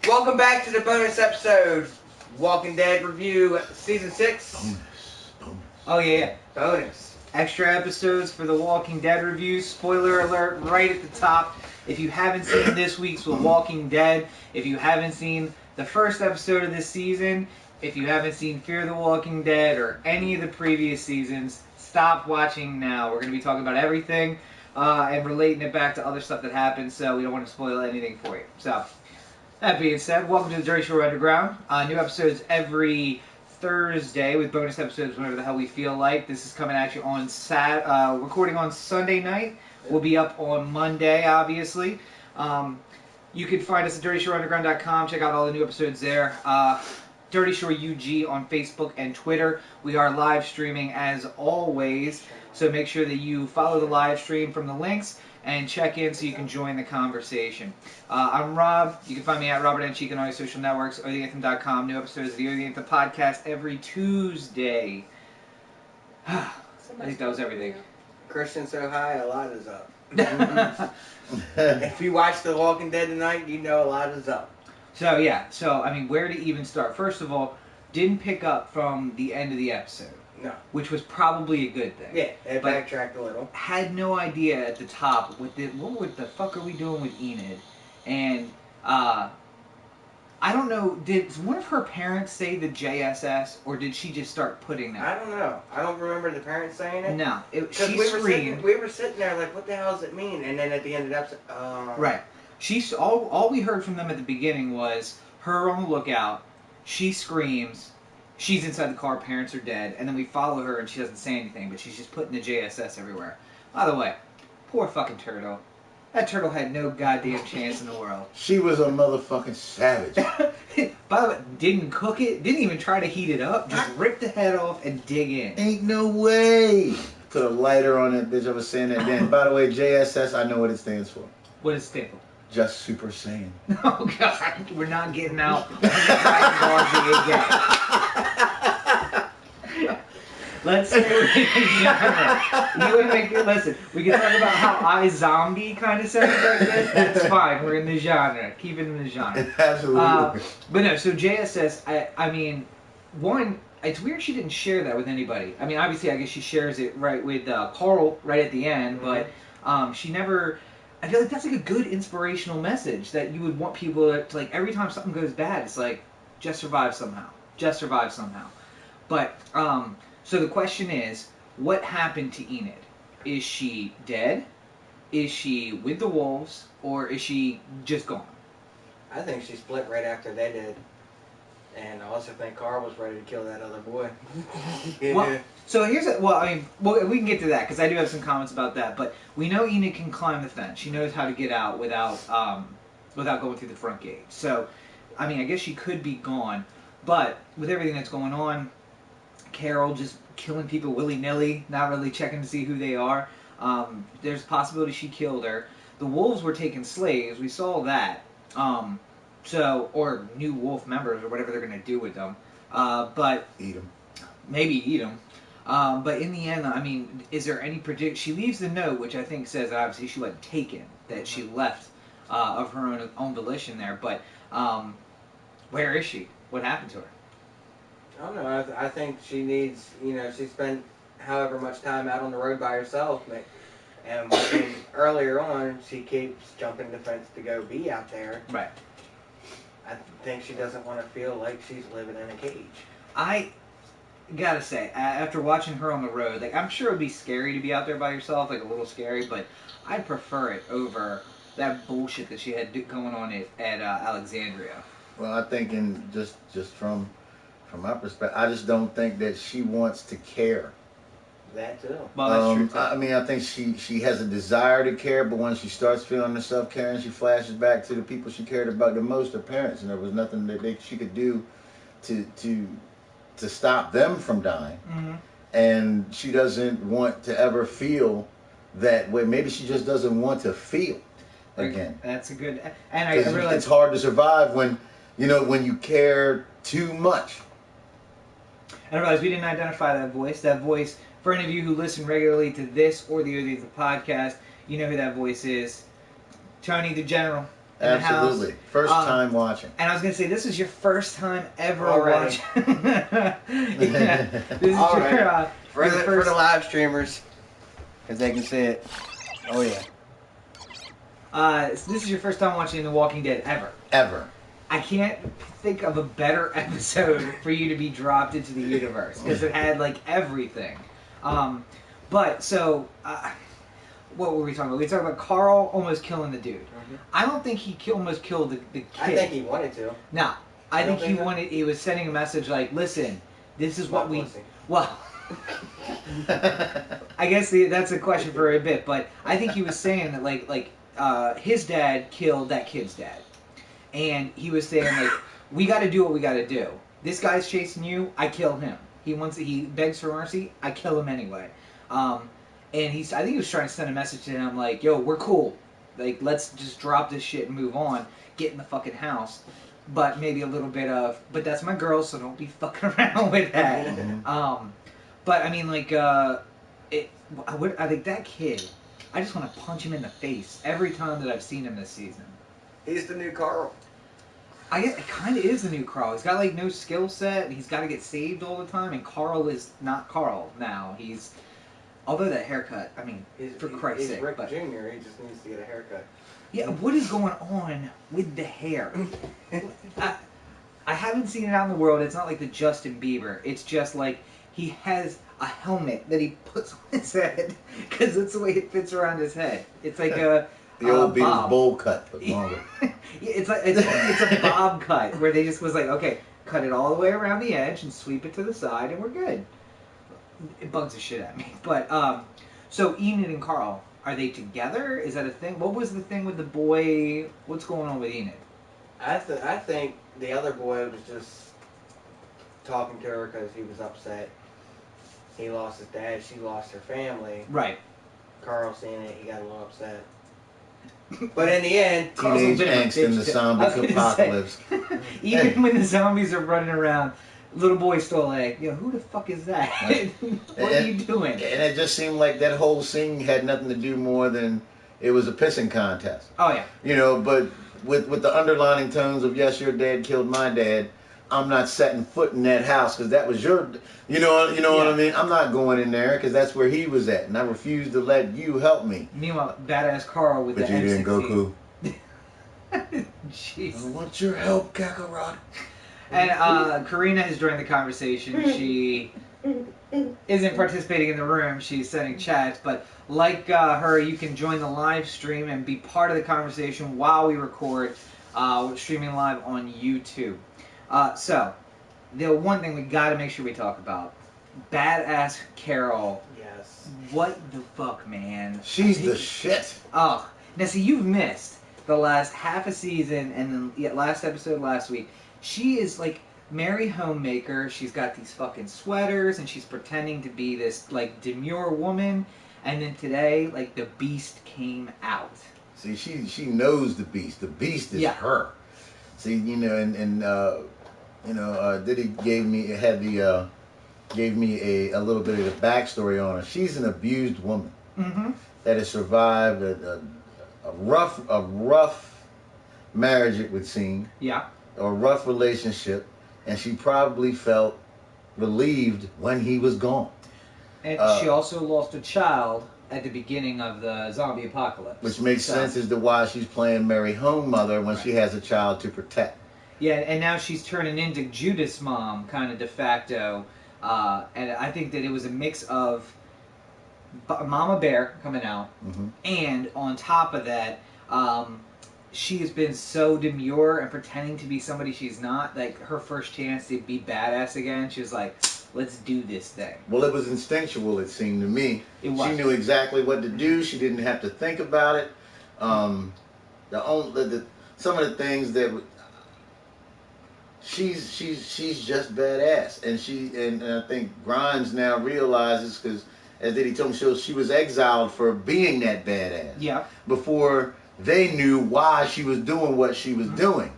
Welcome back to the bonus episode, Walking Dead review, season 6. Bonus. Oh yeah, Bonus. extra episodes for the Walking Dead review. Spoiler alert right at the top. If you haven't seen this week's The Walking Dead, if you haven't seen the first episode of this season, if you haven't seen Fear the Walking Dead or any of the previous seasons, stop watching now. We're going to be talking about everything and relating it back to other stuff that happened, so we don't want to spoil anything for you. So, that being said, welcome to the Dirty Shore Underground. New episodes every Thursday with bonus episodes whenever the hell we feel like. This is coming at you on recording on Sunday night. We'll be up on Monday, obviously. You can find us at DirtyShoreUnderground.com. Check out all the new episodes there. Dirty Shore UG on Facebook and Twitter. We are live streaming as always, so make sure that you follow the live stream from the links and check in so you can join the conversation. I'm Rob. You can find me at Robert N. Cheek on all your social networks, OTheAnthem.com. New episodes of the The Anthem podcast every Tuesday. I think that was everything. Christian so high, a lot is up. If you watch The Walking Dead tonight, you know a lot is up. So I mean, where to even start? First of all, didn't pick up from the end of the episode. No. Which was probably a good thing. Yeah, it backtracked a little. Had no idea at the top what the fuck are we doing with Enid? And I don't know, did one of her parents say the JSS, or did she just start putting that? I don't know. I don't remember the parents saying it. No, she screamed. We were sitting there like, what the hell does it mean? And then at the end of the episode, right. All we heard from them at the beginning was her on the lookout. She screams. She's inside the car. Parents are dead, and then we follow her, and she doesn't say anything, but she's just putting the JSS everywhere. By the way, poor fucking turtle. That turtle had no goddamn chance in the world. She was a motherfucking savage. By the way, didn't cook it. Didn't even try to heat it up. Just ripped the head off and dig in. Ain't no way. Put a lighter on that bitch. I was saying that then. By the way, JSS, I know what it stands for. What does it stand for? Just Super Saiyan. Oh God, we're not getting out Dragon Ball Z again. Let's stay with the genre. You want to make it? Listen, we can talk about how iZombie kind of sounds like this. That's fine. We're in the genre. Keep it in the genre. Absolutely. But no, so JSS. I mean, one. It's weird she didn't share that with anybody. I mean, obviously, I guess she shares it right with Carl right at the end, but she never. I feel like that's like a good inspirational message that you would want people to like every time something goes bad, it's like, just survive somehow. Just survive somehow. But, so the question is, what happened to Enid? Is she dead? Is she with the wolves? Or is she just gone? I think she split right after they did. And I also think Carl was ready to kill that other boy. Yeah. Well, so here's we can get to that because I do have some comments about that. But we know Enid can climb the fence. She knows how to get out without going through the front gate. So, I mean, I guess she could be gone. But with everything that's going on, Carol just killing people willy-nilly, not really checking to see who they are. There's a possibility she killed her. The wolves were taking slaves. We saw that. Or new wolf members, or whatever they're going to do with them. But Eat them. Maybe eat them. But in the end, I mean, is there any predict? She leaves the note, which I think says obviously she wasn't taken, that she left of her own volition there. But where is she? What happened to her? I don't know. I think she needs, she spent however much time out on the road by herself. And earlier on, she keeps jumping the fence to go be out there. Right. I think she doesn't want to feel like she's living in a cage. I gotta say, after watching her on the road, like, I'm sure it would be scary to be out there by yourself, like a little scary, but I prefer it over that bullshit that she had going on at Alexandria. Well, I think just from my perspective, I just don't think that she wants to care. That too. Well, that's true too. I mean, I think she has a desire to care, but when she starts feeling herself caring, she flashes back to the people she cared about the most, her parents, and there was nothing that she could do to stop them from dying. Mm-hmm. And she doesn't want to ever feel that way. Maybe she just doesn't want to feel again. That's a good. And I realize it's hard to survive when you care too much. And I realize we didn't identify that voice. That voice, for any of you who listen regularly to this or the podcast, you know who that voice is. Tony the General. in the house. Absolutely. First time watching. And I was going to say, this is your first time ever Already. watching. Yeah. This is Already. your For the live streamers, because they can see it. Oh, yeah. This is your first time watching The Walking Dead ever. Ever. I can't think of a better episode for you to be dropped into the universe because it had like everything. But so, what were we talking about? We were talking about Carl almost killing the dude. Mm-hmm. I don't think he almost killed the kid. I think he wanted to. No, I think he so? wanted. He was sending a message like, "Listen, this is what we." Pussy. Well, I guess that's a question for a bit, but I think he was saying that like his dad killed that kid's dad, and he was saying like, we got to do what we got to do. This guy's chasing you, I kill him. He begs for mercy, I kill him anyway. And I think he was trying to send a message to him like, yo, we're cool. Like, let's just drop this shit and move on. Get in the fucking house. But maybe a little bit of, but that's my girl, so don't be fucking around with that. But I mean, like, I think that kid, I just want to punch him in the face every time that I've seen him this season. He's the new Carl. I guess it kind of is the new Carl. He's got like no skill set. And he's got to get saved all the time, and Carl is not Carl now. Although that haircut, I mean, for Christ's sake. He's Rick but, Jr. He just needs to get a haircut. Yeah, what is going on with the hair? I haven't seen it out in the world. It's not like the Justin Bieber. It's just like he has a helmet that he puts on his head because that's the way it fits around his head. It's like a the old Beatles bob. bowl cut, but longer. It's a bob cut where they just was like, okay, cut it all the way around the edge and sweep it to the side, and we're good. It bugs the shit out of me. But so Enid and Carl, are they together? Is that a thing? What was the thing with the boy? What's going on with Enid? I think the other boy was just talking to her because he was upset. He lost his dad. She lost her family. Right. Carl seeing it, he got a little upset. But in the end, Teenage angst in the zombie apocalypse. Even when the zombies are running around, little boy still like, yo, who the fuck is that? What are you doing? And it just seemed like that whole scene had nothing to do more than it was a pissing contest. Oh yeah. You know, but with the underlining tones of, yes, your dad killed my dad, I'm not setting foot in that house because that was your, you know what I mean? I'm not going in there because that's where he was at, and I refuse to let you help me. Meanwhile, badass Carl with but the you didn't, Goku. Jeez. I want your help, Kakarot. And Karina has joined the conversation. She isn't participating in the room. She's sending chats, but like her, you can join the live stream and be part of the conversation while we record. We're streaming live on YouTube. So, the one thing we got to make sure we talk about, badass Carol. yes. What the fuck, man? She's the shit. Oh, now see, you've missed the last half a season and the last episode last week. She is like Mary Homemaker. She's got these fucking sweaters and she's pretending to be this like demure woman. And then today, like the beast came out. See, she knows the beast. The beast is her. See, you know, Diddy gave me a little bit of the backstory on her. She's an abused woman that has survived a rough marriage, it would seem. Yeah. A rough relationship, and she probably felt relieved when he was gone. And she also lost a child at the beginning of the zombie apocalypse. Which makes sense as to why she's playing Mary Home Mother when she has a child to protect. Yeah, and now she's turning into Judas' mom, kind of de facto. And I think that it was a mix of Mama Bear coming out, and on top of that, she has been so demure and pretending to be somebody she's not. Like, her first chance to be badass again, she was like, let's do this thing. Well, it was instinctual, it seemed to me. It was. She knew exactly what to do. She didn't have to think about it. Some of the things that she's just badass, and I think Grimes now realizes, because as Diddy told me, she was exiled for being that badass. Yeah. Before they knew why she was doing what she was doing,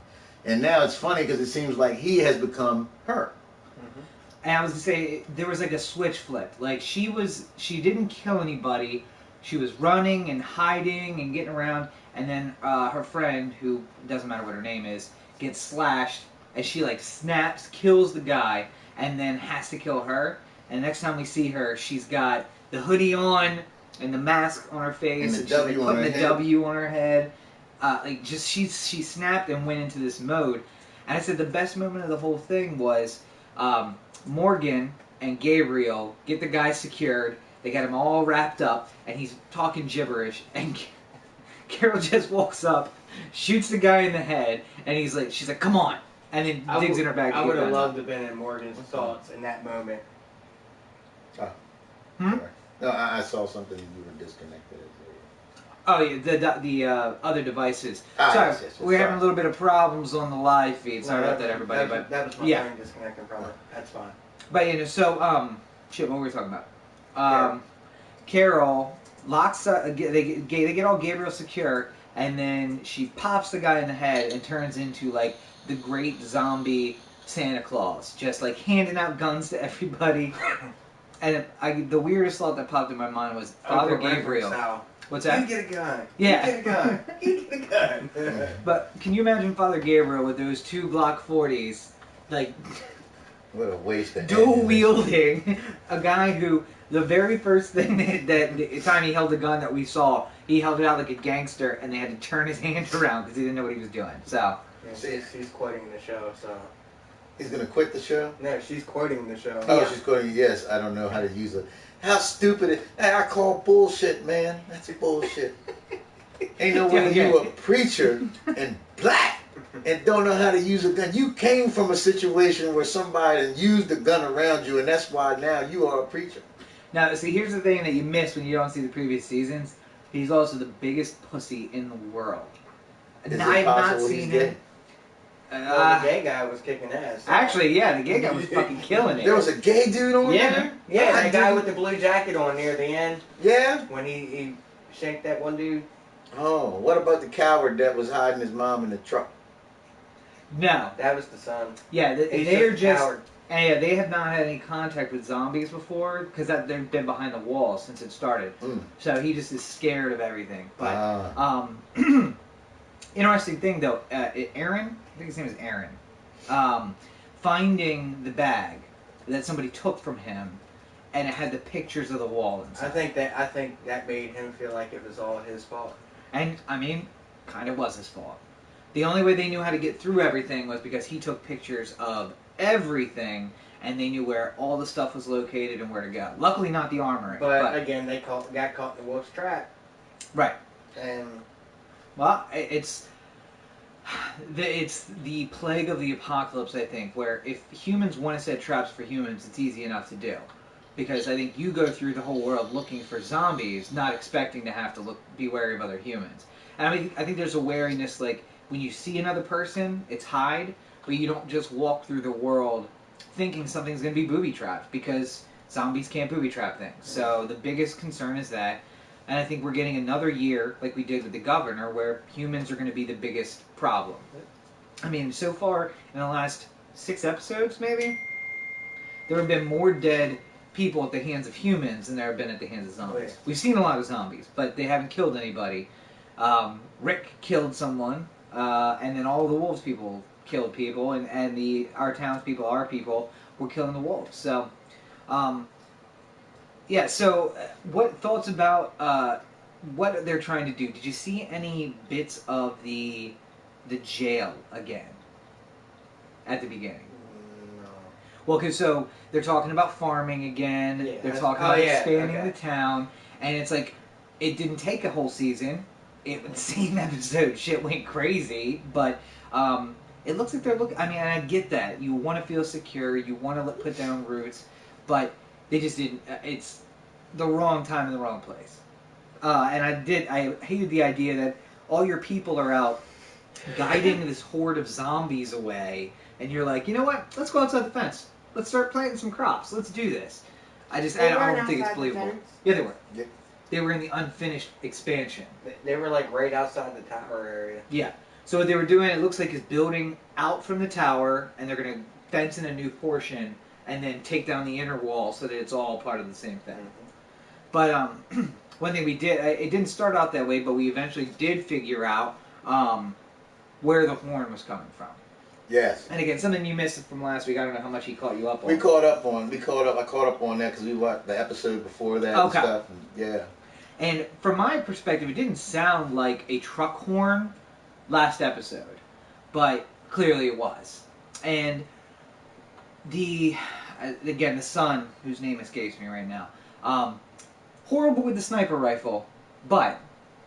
and now it's funny because it seems like he has become her. And I was gonna say, there was like a switch flip. Like, she didn't kill anybody. She was running and hiding and getting around. and then her friend, who doesn't matter what her name is, gets slashed, and she like snaps, kills the guy, and then has to kill her. And next time we see her, she's got the hoodie on and the mask on her face, And the she's like, W on putting her the head. W on her head. Like just she snapped and went into this mode. And I said the best moment of the whole thing was Morgan and Gabriel get the guy secured. They got him all wrapped up, and he's talking gibberish. And Carol just walks up, shoots the guy in the head, and she's like, "Come on!" And then digs in her bag. I would have loved to have been in Morgan's thoughts in that moment. Sorry. No, I saw something and you were disconnected. Oh yeah, the other devices. Ah, Sorry, yes, we're having a little bit of problems on the live feed. Sorry about that, everybody. That was my yeah. phone disconnecting from it. That's fine. But so shit, what were we talking about? Carol locks they get all Gabriel secure, and then she pops the guy in the head and turns into like the great zombie Santa Claus, just like handing out guns to everybody. And the weirdest thought that popped in my mind was Father Gabriel. What's that? You get a gun. Yeah. You get a gun. You get a gun. But can you imagine Father Gabriel with those 2 Glock 40s, like What a waste of dual wielding a guy who the very first thing that the time he held the gun that we saw, he held it out like a gangster, and they had to turn his hand around because he didn't know what he was doing. So yeah, she's quoting the show. So He's gonna quit the show? no, she's quoting the show. Oh, Yeah. she's quoting. Yes, I don't know how to use it. How stupid it! I call bullshit, man. That's bullshit. Ain't no way Yeah, you a preacher and black and don't know how to use a gun. You came from a situation where somebody used a gun around you, and that's why now you are a preacher. now, see, here's the thing that you miss when you don't see the previous seasons. He's also the biggest pussy in the world. Is it I've not possible he's seen gay? him. Well, the gay guy was kicking ass. Actually, yeah, the gay guy was fucking killing it. There was a gay dude on Yeah. there? Yeah, I that guy didn't- with the blue jacket on near the end Yeah? when he shanked that one dude. Oh, what about the coward that was hiding his mom in the truck? No. That was the son. Yeah, He's they're a just... coward. And yeah, they have not had any contact with zombies before because they've been behind the walls since it started. Mm. So he just is scared of everything. But Ah. interesting thing though, Aaron, I think his name is Aaron, finding the bag that somebody took from him, and it had the pictures of the wall I inside. think that made him feel like it was all his fault. And I mean, kind of was his fault. The only way they knew how to get through everything was because he took pictures of everything, and they knew where all the stuff was located and where to go. Luckily, not the armory. But again, they got caught in the wolf's trap. Right. And Well, it's the plague of the apocalypse, I think, where if humans want to set traps for humans, it's easy enough to do. Because I think you go through the whole world looking for zombies, not expecting to have to be wary of other humans. And I think there's a wariness, like, when you see another person, it's hide, but you don't just walk through the world thinking something's going to be booby-trapped, because zombies can't booby-trap things. So the biggest concern is that. And I think we're getting another year, like we did with the governor, where humans are going to be the biggest problem. I mean, so far, in the last 6 episodes, maybe, there have been more dead people at the hands of humans than there have been at the hands of zombies. Oh, yeah. We've seen a lot of zombies, but they haven't killed anybody. Rick killed someone, and then all the wolves people killed people, and our townspeople, our people, were killing the wolves. So, yeah, so what thoughts about what they're trying to do? Did you see any bits of the jail again at the beginning? no. Well, because so they're talking about farming again. Yeah, They're that's- talking oh, about yeah, expanding okay. the town, and it's like it didn't take a whole season. The same episode, shit went crazy, but it looks like they're looking. I mean, and I get that you want to feel secure, you want to put down roots, but they just didn't. It's the wrong time in the wrong place. And I hated the idea that all your people are out guiding this horde of zombies away, and you're like, you know what? Let's go outside the fence. Let's start planting some crops. Let's do this. I don't think it's believable. Yeah, they were. Yeah. They were in the unfinished expansion. They were like right outside the tower area. Yeah. So what they were doing, it looks like, is building out from the tower, and they're going to fence in a new portion, and then take down the inner wall so that it's all part of the same thing. But one thing we did, it didn't start out that way, but we eventually did figure out where the horn was coming from. Yes. And again, something you missed from last week. I don't know how much he caught you up on. I caught up on that because we watched the episode before that and stuff. And, yeah. And from my perspective, it didn't sound like a truck horn last episode, but clearly it was. And the son, whose name escapes me right now, horrible with the sniper rifle, but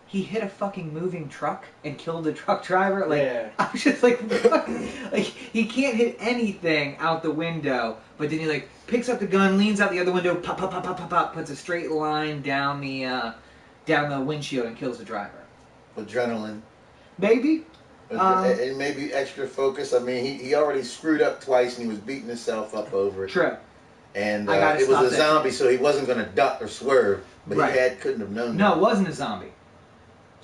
he hit a fucking moving truck and killed the truck driver. Like, yeah. I was just like, what? Like, he can't hit anything out the window, but then he like picks up the gun, leans out the other window, pop, pop, pop, pop, pop, pop, puts a straight line down the windshield and kills the driver. Adrenaline. Maybe. And maybe extra focus. I mean, he already screwed up twice and he was beating himself up over it. True. And it was a zombie, so he wasn't going to duck or swerve, but right. he couldn't have known No, that. It wasn't a zombie.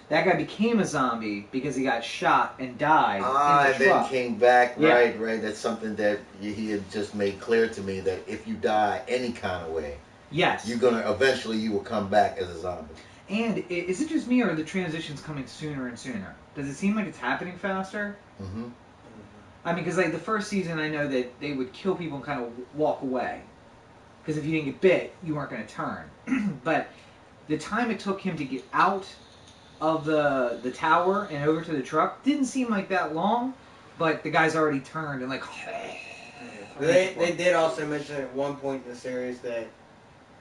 That guy became a zombie because he got shot and died. And then came back. Yeah. Right. That's something that he had just made clear to me, that if you die any kind of way, yes, you will come back as a zombie. And is it just me, or are the transitions coming sooner and sooner? Does it seem like it's happening faster? Mm-hmm. I mean, because like the first season, I know that they would kill people and kind of walk away. Because if you didn't get bit, you weren't going to turn. But the time it took him to get out of the tower and over to the truck didn't seem like that long. But the guy's already turned and like... They did also mention at one point in the series that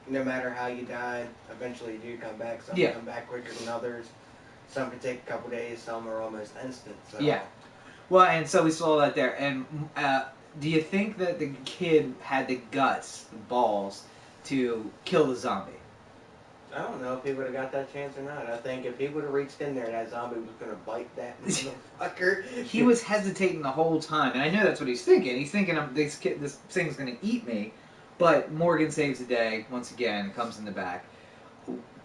no matter how you die, eventually you do come back. Some come back quicker than others. Some can take a couple days. Some are almost instant. So. Yeah. Well, and so we saw that there. And do you think that the kid had the guts, the balls, to kill the zombie? I don't know if he would have got that chance or not. I think if he would have reached in there, that zombie was going to bite that motherfucker. He was hesitating the whole time, and I know that's what he's thinking. He's thinking, this thing's going to eat me. But Morgan saves the day, once again, comes in the back.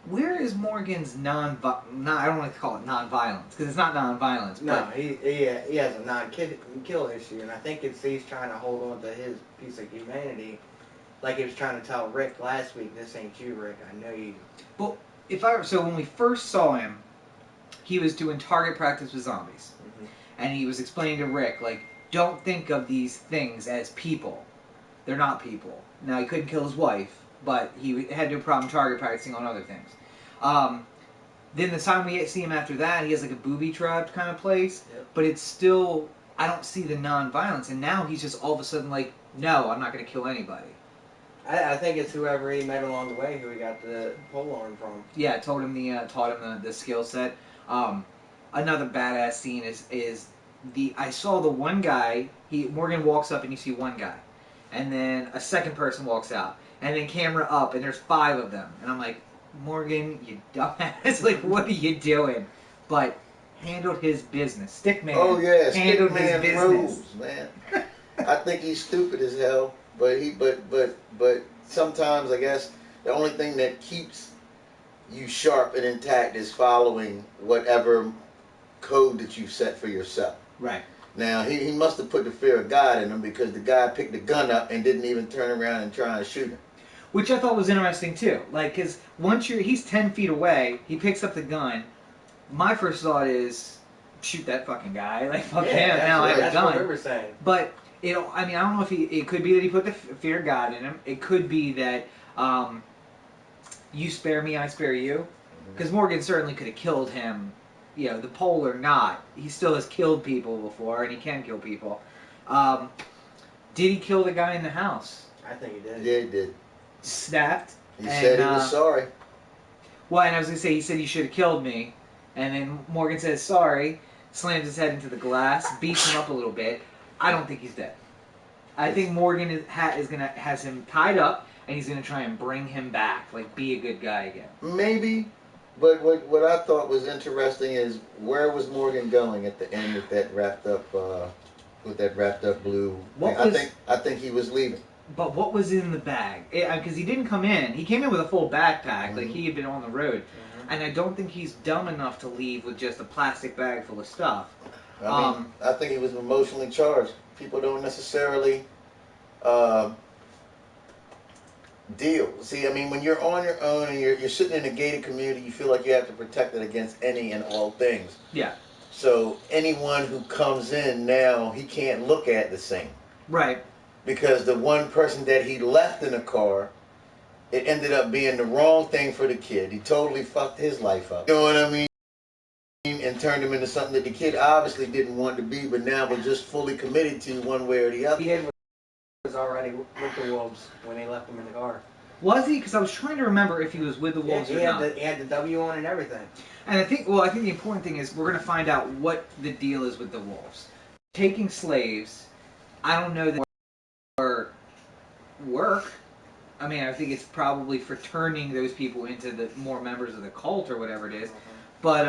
Where is Morgan's I don't like to call it non-violence, because it's not non-violence. No, he has a non-kill issue, and I think he's trying to hold on to his piece of humanity, like he was trying to tell Rick last week, this ain't you, Rick, I know you. Well, so when we first saw him, he was doing target practice with zombies. Mm-hmm. And he was explaining to Rick, like, don't think of these things as people. They're not people. Now, he couldn't kill his wife, but he had no problem target practicing on other things. Then the time we see him after that, he has like a booby-trapped kind of place, but it's still, I don't see the non-violence, and now he's just all of a sudden like, no, I'm not going to kill anybody. I think it's whoever he met along the way who he got the pole arm from. Yeah, taught him the skill set. Another badass scene is I saw the one guy, Morgan walks up and you see one guy. And then a second person walks out. And then camera up, and there's 5 of them. And I'm like, Morgan, you dumbass. Like, what are you doing? But handled his business. Stickman. Oh, yeah. Handled his business. Rules, man. I think he's stupid as hell. But sometimes, I guess, the only thing that keeps you sharp and intact is following whatever code that you set for yourself. Right. Now, he must have put the fear of God in him, because the guy picked the gun up and didn't even turn around and try and shoot him. Which I thought was interesting, too. Like, because he's 10 feet away, he picks up the gun. My first thought is, shoot that fucking guy. Like, fuck him, now I have a gun. That's what we were saying. But, I don't know if it could be that he put the fear of God in him. It could be that, you spare me, I spare you. Because Morgan certainly could have killed him. The pole or not, he still has killed people before, and he can kill people. Did he kill the guy in the house? I think he did. Yeah, he did. Snapped. He said he was sorry. Well, and I was going to say, he said, you should have killed me. And then Morgan says, sorry, slams his head into the glass, beats him up a little bit. I don't think he's dead. I think Morgan has him tied up, and he's going to try and bring him back, like, be a good guy again. Maybe. But what I thought was interesting is, where was Morgan going at the end with that wrapped up blue thing? I think he was leaving. But what was in the bag? Because he didn't come in. He came in with a full backpack, Mm-hmm. like he had been on the road. Mm-hmm. And I don't think he's dumb enough to leave with just a plastic bag full of stuff. I think he was emotionally charged. People don't necessarily deal. See, I mean, when you're on your own and you're sitting in a gated community, you feel like you have to protect it against any and all things. Yeah. So anyone who comes in now, he can't look at the same. Right. Because the one person that he left in the car, it ended up being the wrong thing for the kid. He totally fucked his life up. You know what I mean? And turned him into something that the kid obviously didn't want to be, but now was just fully committed to one way or the other. He was already with the Wolves when they left him in the car. Was he? Because I was trying to remember if he was with the Wolves or not. He had the W on and everything. And I think the important thing is we're going to find out what the deal is with the Wolves. Taking slaves, I don't know that or work. I mean, I think it's probably for turning those people into the more members of the cult or whatever it is. But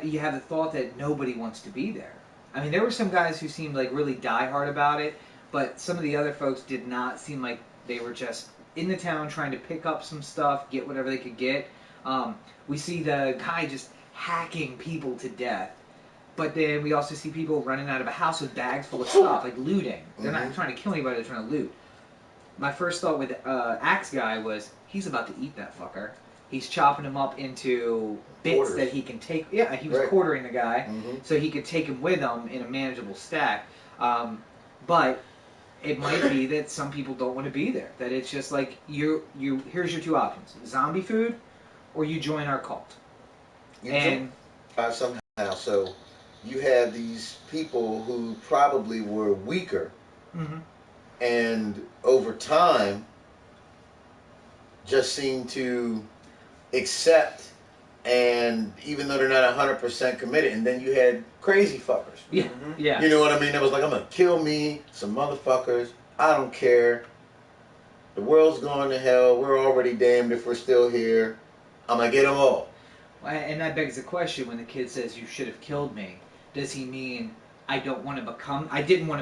you have the thought that nobody wants to be there. I mean, there were some guys who seemed like really diehard about it, but some of the other folks did not seem like they were just in the town trying to pick up some stuff, get whatever they could get. We see the guy just hacking people to death. But then we also see people running out of a house with bags full of stuff, like looting. They're not trying to kill anybody, they're trying to loot. My first thought with Axe Guy was, he's about to eat that fucker. He's chopping him up into bits that he can take. Yeah, he was quartering the guy, so he could take him with him in a manageable stack. But it might be that some people don't want to be there. That it's just like, here's your two options. Zombie food, or you join our cult. Somehow, so you have these people who probably were weaker, and over time just seem to accept, and even though they're not 100% committed, and then you had crazy fuckers. Yeah, yeah. You know what I mean? It was like, I'm gonna kill me some motherfuckers. I don't care. The world's going to hell. We're already damned if we're still here. I'm gonna get them all. And that begs the question: when the kid says you should have killed me, does he mean I didn't want to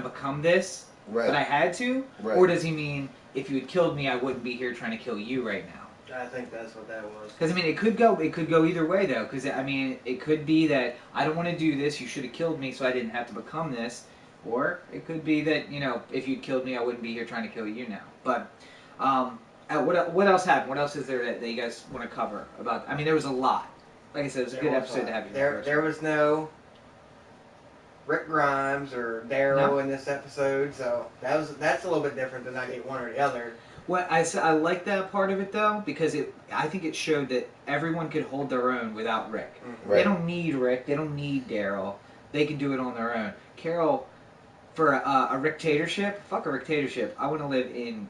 become this, but I had to, or does he mean if you had killed me, I wouldn't be here trying to kill you right now? I think that's what that was. Because I mean, it could go either way though. Because I mean, it could be that I don't want to do this. You should have killed me, so I didn't have to become this. Or it could be that if you'd killed me, I wouldn't be here trying to kill you now. But what else happened? What else is there that you guys want to cover about? I mean, there was a lot. Like I said, it was a good episode to have you. There was no Rick Grimes or Daryl in this episode, so that's a little bit different than I get one or the other. Well, I like that part of it though, because I think it showed that everyone could hold their own without Rick. They don't need Rick. They don't need Daryl. They can do it on their own. Carol, for a Rick-tatorship, fuck a Rick-tatorship. I want to live in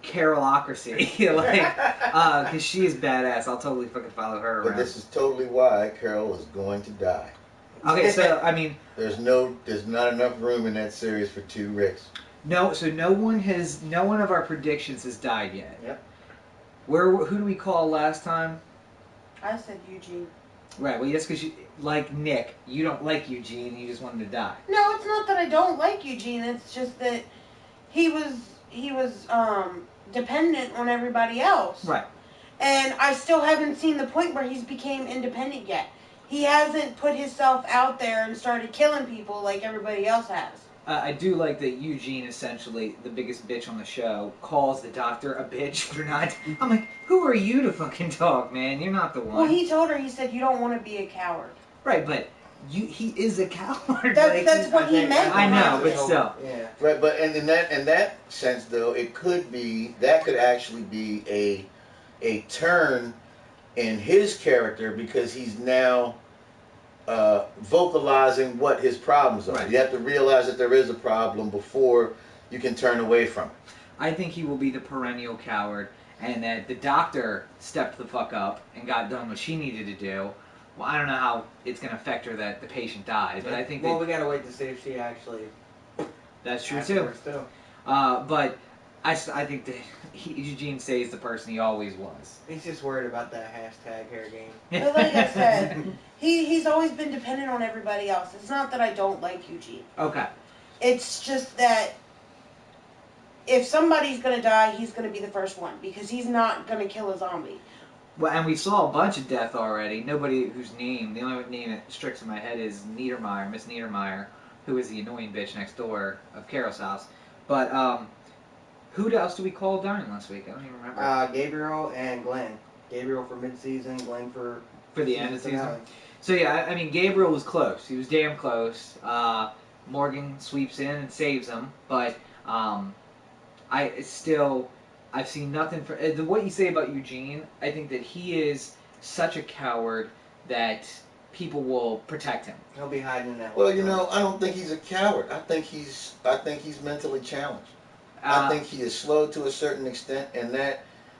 Carolocracy, because she is badass. I'll totally fucking follow her around. But this is totally why Carol is going to die. Okay, so I mean, there's not enough room in that series for two Ricks. No, so no one of our predictions has died yet. Yep. Who do we call last time? I said Eugene. Right. Well, yes, because like Nick, you don't like Eugene, and you just want him to die. No, it's not that I don't like Eugene. It's just that he was dependent on everybody else. Right. And I still haven't seen the point where he's became independent yet. He hasn't put himself out there and started killing people like everybody else has. I do like that Eugene, essentially the biggest bitch on the show, calls the doctor a bitch for not. I'm like, who are you to fucking talk, man? You're not the one. Well, he told her. He said, "You don't want to be a coward." Right, but he is a coward. That's what he meant. I know, but still. Yeah. Right, but and in that sense, though, it could actually be a turn in his character, because he's now vocalizing what his problems are. Right. You have to realize that there is a problem before you can turn away from it. I think he will be the perennial coward, and that the doctor stepped the fuck up and got done what she needed to do. Well, I don't know how it's going to affect her that the patient died, but I think we gotta wait to see if she actually. That's true too. But I think that Eugene stays the person he always was. He's just worried about that hashtag hair game. But like I said, he's always been dependent on everybody else. It's not that I don't like Eugene. Okay. It's just that if somebody's going to die, he's going to be the first one, because he's not going to kill a zombie. Well, and we saw a bunch of death already. Nobody whose name, the only name that sticks in my head is Niedermeyer, Miss Niedermeyer, who is the annoying bitch next door of Carol's house. But Who else do we call dying last week? I don't even remember. Gabriel and Glenn. Gabriel for mid-season, Glenn for the end of the season. finale. So yeah, I mean Gabriel was close. He was damn close. Morgan sweeps in and saves him, but I've seen nothing for what you say about Eugene. I think that he is such a coward that people will protect him. He'll be hiding in that. Well, you know, I don't think he's a coward. I think he's mentally challenged. I think he is slow to a certain extent,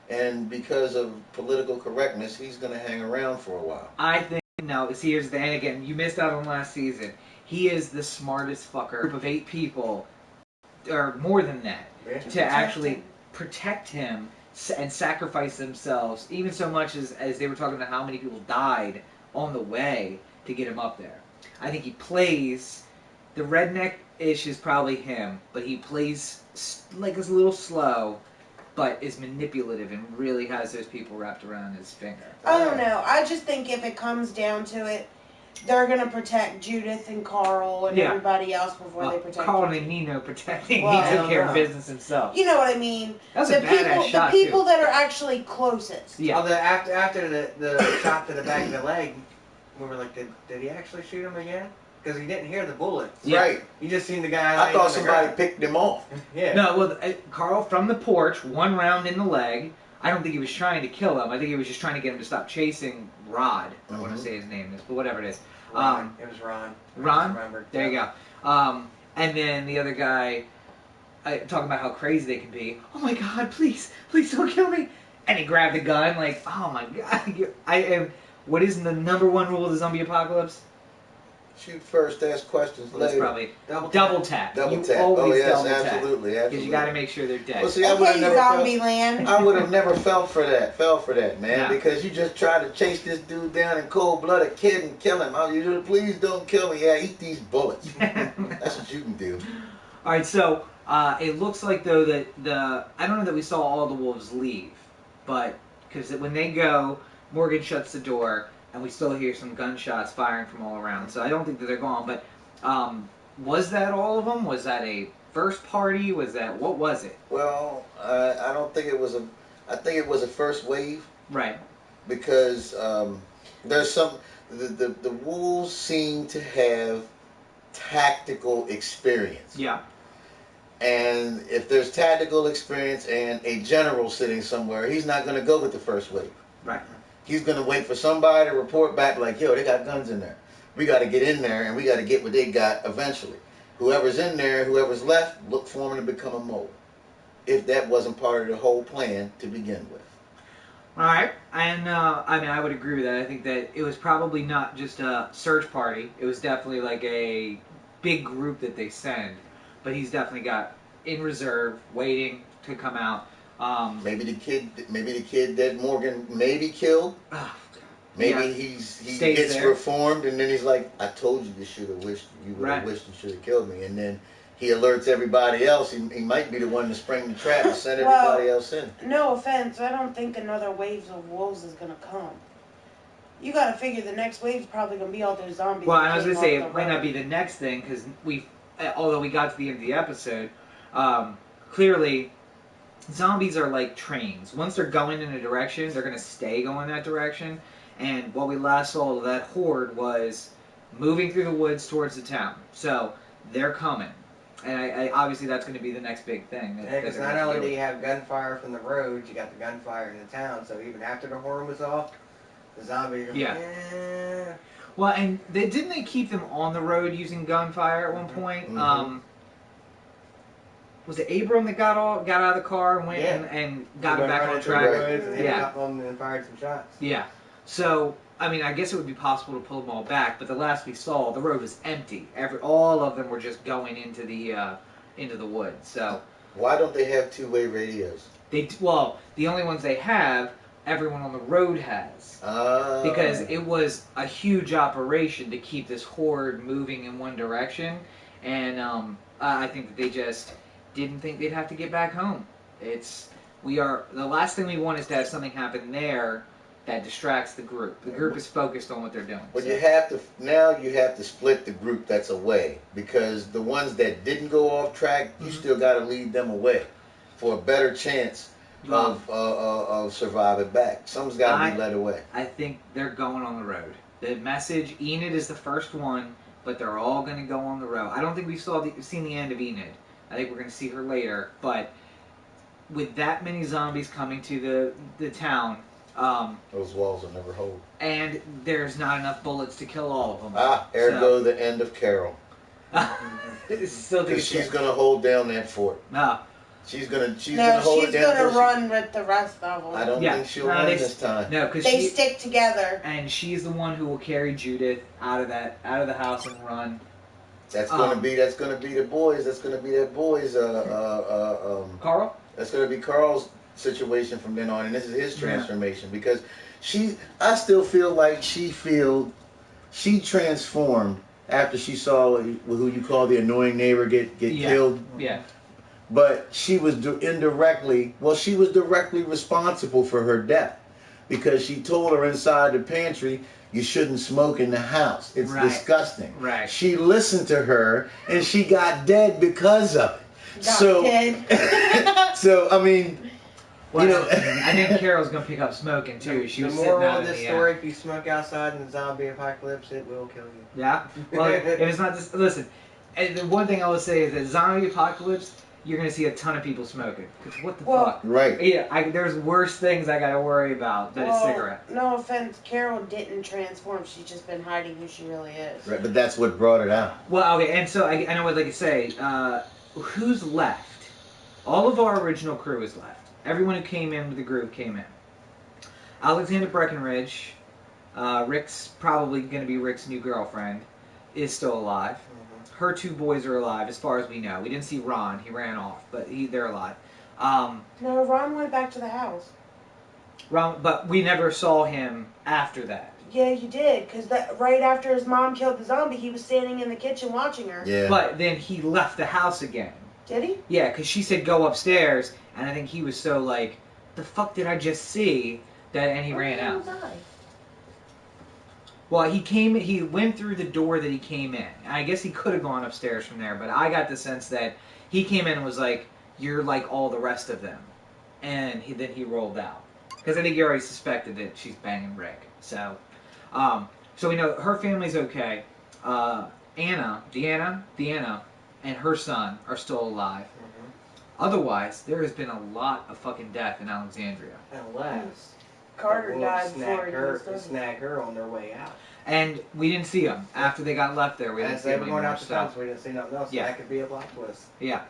and because of political correctness, he's going to hang around for a while. I think no. See, here's the and again. You missed out on last season. He is the smartest fucker. Group of 8 people, or more than that, to actually protect him and sacrifice themselves, even so much as they were talking about how many people died on the way to get him up there. I think he plays, the redneck-ish is probably him, but he plays like it's a little slow, but is manipulative and really has those people wrapped around his finger. I don't know. I just think if it comes down to it, they're going to protect Judith and Carl and everybody else before they protect Carl you. didn't need no protecting. Well, he took care of business himself. You know what I mean? That was a badass shot, the people too. that are actually closest. Yeah. Although after the shot to the back of the leg, we were like, did he actually shoot him again? Because he didn't hear the bullets. Yeah. Right. You just seen the guy. I thought somebody picked him off. Yeah. No, well, Carl from the porch, 1 round in the leg. I don't think he was trying to kill him. I think he was just trying to get him to stop chasing Rod. I want to say his name is, but whatever it is. Ron. It was Ron. Ron? Remember. There you go. And then the other guy, talking about how crazy they can be. Oh my God, please don't kill me. And he grabbed the gun, like, oh my God. I am. What is the number 1 rule of the zombie apocalypse? Shoot first, ask questions Well, that's later. probably Double tap. Double You tap. always Oh yes, double tap. absolutely. Because you got to make sure they're dead. Well, see, I would have Okay, never Zombie felt, Land. I would have never fell for that, man. Yeah. Because you just tried to chase this dude down in cold-blooded kid and kill him. Oh, you please don't kill me. Yeah, eat these bullets. That's what you can do. All right, so it looks like though that I don't know that we saw all the wolves leave, but because when they go, Morgan shuts the door, and we still hear some gunshots firing from all around. So I don't think that they're gone. But was that all of them? Was that a first party? What was it? Well, I don't think it was a. I think it was a first wave. Right. Because there's some. The wolves seem to have tactical experience. Yeah. And if there's tactical experience and a general sitting somewhere, he's not going to go with the first wave. Right. He's going to wait for somebody to report back like, yo, they got guns in there. We got to get in there and we got to get what they got eventually. Whoever's in there, whoever's left, look for him to become a mole. If that wasn't part of the whole plan to begin with. All right. And I mean, I would agree with that. I think that it was probably not just a search party. It was definitely like a big group that they send. But he's definitely got in reserve, waiting to come out. Maybe the kid that Morgan maybe killed. Maybe he gets there. reformed and then he's like, I told you you should have wished you would have wished you should have killed me, and then he alerts everybody else. He might be the one to spring the trap and send everybody else in. No offense, I don't think another wave of wolves is gonna come. You gotta figure the next wave's probably gonna be all those zombies. Well, I was gonna say it might not be the next thing because although we got to the end of the episode, clearly zombies are like trains. Once they're going in a direction, they're going to stay going that direction. And what we last saw of that horde was moving through the woods towards the town. So they're coming. And I obviously that's going to be the next big thing. Because not only do you have gunfire from the roads, you got the gunfire in the town. So even after the horde was off, the zombies are Well, and didn't they keep them on the road using gunfire at one point? Mm-hmm. Was it Abram that got out of the car and went and got him back on track? And fired some shots. Yeah. So, I mean, I guess it would be possible to pull them all back, but the last we saw, the road was empty. All of them were just going into the woods. So why don't they have two-way radios? The only ones they have, everyone on the road has. Because it was a huge operation to keep this horde moving in one direction, and I think that they just didn't think they'd have to get back home. The last thing we want is to have something happen there that distracts the group. The group is focused on what they're doing. But you have to split the group that's away, because the ones that didn't go off track, you still got to lead them away. for a better chance of surviving back. Something's got to be led away. I think they're going on the road. The message, Enid is the first one, but they're all going to go on the road. I don't think we've seen the end of Enid. I think we're going to see her later, but with that many zombies coming to the town, those walls will never hold. And there's not enough bullets to kill all of them. Ergo the end of Carol. Still think she's going to hold down that fort. No. She's gonna hold it down. She's gonna run with the rest of them. I don't think she'll run this time. No, because they stick together. And she's the one who will carry Judith out of the house and run. That's gonna be the boys. That's gonna be that boys. Carl. That's gonna be Carl's situation from then on, and this is his transformation because I still feel like she transformed after she saw who you call the annoying neighbor get killed. Yeah. But she was directly responsible for her death because she told her inside the pantry, you shouldn't smoke in the house. It's disgusting. Right. She listened to her and she got dead because of it. So I mean, well, I think Carol's gonna pick up smoking too. She was the moral moral of this story: if you smoke outside in the zombie apocalypse, it will kill you. Yeah. Well, if it's not just listen. And the one thing I will say is that zombie apocalypse, you're gonna see a ton of people smoking. Cause what the fuck? Right. Yeah. There's worse things I gotta worry about than a cigarette. No offense, Carol didn't transform. She's just been hiding who she really is. Right, but that's what brought it out. Well, okay, and so I know what they say. Who's left? All of our original crew is left. Everyone who came in with the group came in. Alexander Breckenridge, Rick's probably going to be Rick's new girlfriend, is still alive. Mm-hmm. Her two boys are alive, as far as we know. We didn't see Ron; he ran off, but they're alive. No, Ron went back to the house. Ron, but we never saw him after that. Yeah, you did, because right after his mom killed the zombie, he was standing in the kitchen watching her. Yeah. But then he left the house again. Did he? Yeah, because she said go upstairs, and I think he was so like, the fuck did I just see? And he ran out. Well, he went through the door that he came in. I guess he could have gone upstairs from there, but I got the sense that he came in and was like, you're like all the rest of them. And then he rolled out. Because I think he already suspected that she's banging Rick. So we know her family's okay. Deanna, and her son are still alive. Mm-hmm. Otherwise, there has been a lot of fucking death in Alexandria. Unless Carter died before he snag her on their way out. And we didn't see them after they got left there. We didn't see they them were going anymore, out the fence. We didn't see nothing else. Yeah. That could be a plot twist. Yeah.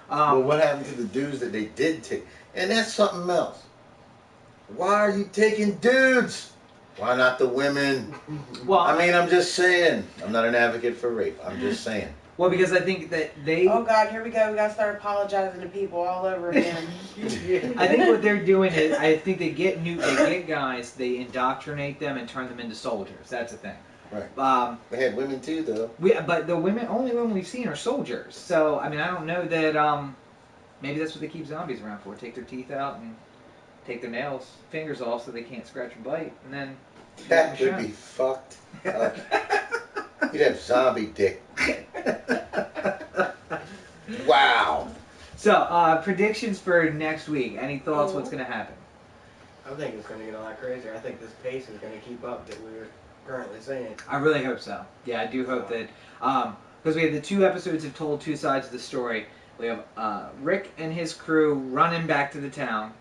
Well, what happened to the dudes that they did take? And that's something else. Why are you taking dudes? Why not the women? Well, I mean, I'm just saying. I'm not an advocate for rape. I'm just saying. Well, because I think that they... Oh, God, here we go. We got to start apologizing to people all over again. I think what they're doing is, I think they get guys, they indoctrinate them and turn them into soldiers. That's the thing. Right. We had women too, though. But the only women we've seen are soldiers. So, I mean, I don't know that, maybe that's what they keep zombies around for. Take their teeth out and take their fingers off so they can't scratch and bite. And then... That would be fucked up. You'd have zombie dick. Wow. So, predictions for next week. Any thoughts? What's going to happen? I think it's going to get a lot crazier. I think this pace is going to keep up that we're currently seeing. I really hope so. Yeah, I do hope that. Because we have the 2 episodes have told 2 sides of the story. We have Rick and his crew running back to the town.